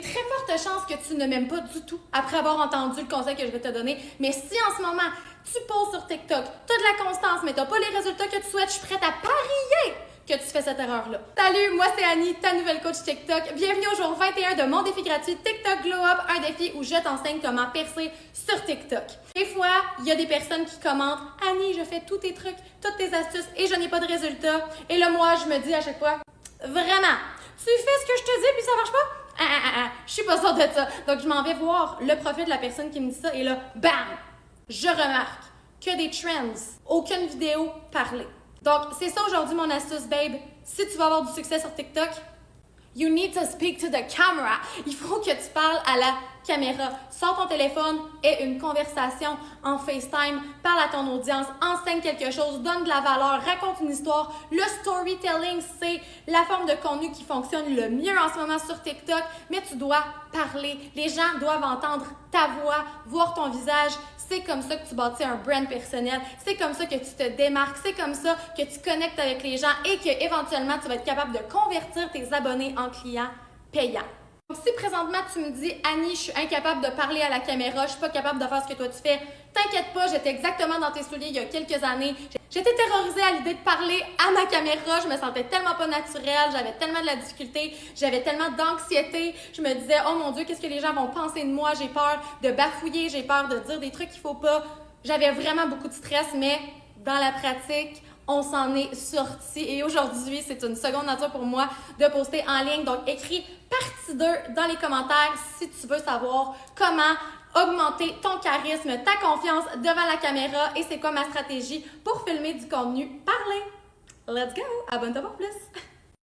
Très forte chance que tu ne m'aimes pas du tout après avoir entendu le conseil que je vais te donner. Mais si en ce moment, tu poses sur TikTok, tu as de la constance, mais tu n'as pas les résultats que tu souhaites, je suis prête à parier que tu fais cette erreur-là. Salut, moi c'est Annie, ta nouvelle coach TikTok. Bienvenue au jour 21 de mon défi gratuit TikTok Glow Up, un défi où je t'enseigne comment percer sur TikTok. Des fois, il y a des personnes qui commentent « Annie, je fais tous tes trucs, toutes tes astuces et je n'ai pas de résultats. » Et là, moi, je me dis à chaque fois « Vraiment, tu fais ce que je te dis puis ça marche pas? » Je suis pas sûre de ça. Donc, je m'en vais voir le profil de la personne qui me dit ça et là, bam! Je remarque que des trends, aucune vidéo parlée. Donc, c'est ça aujourd'hui mon astuce, babe. Si tu veux avoir du succès sur TikTok, you need to speak to the camera. Il faut que tu parles à la caméra. Sors ton téléphone, aie une conversation en FaceTime, parle à ton audience, enseigne quelque chose, donne de la valeur, raconte une histoire. Le storytelling, c'est la forme de contenu qui fonctionne le mieux en ce moment sur TikTok, mais tu dois parler. Les gens doivent entendre ta voix, voir ton visage. C'est comme ça que tu bâtis un brand personnel. C'est comme ça que tu te démarques. C'est comme ça que tu connectes avec les gens et que éventuellement tu vas être capable de convertir tes abonnés en clients payants. Donc, si présentement tu me dis « Annie, je suis incapable de parler à la caméra, je suis pas capable de faire ce que toi tu fais », t'inquiète pas, j'étais exactement dans tes souliers il y a quelques années. J'étais terrorisée à l'idée de parler à ma caméra, je me sentais tellement pas naturelle, j'avais tellement de la difficulté, j'avais tellement d'anxiété. Je me disais « Oh mon Dieu, qu'est-ce que les gens vont penser de moi? J'ai peur de bafouiller, j'ai peur de dire des trucs qu'il faut pas. » J'avais vraiment beaucoup de stress, mais dans la pratique, on s'en est sorti et aujourd'hui, c'est une seconde nature pour moi de poster en ligne. Donc, écris partie 2 dans les commentaires si tu veux savoir comment augmenter ton charisme, ta confiance devant la caméra et c'est quoi ma stratégie pour filmer du contenu parlé. Let's go! Abonne-toi pour plus!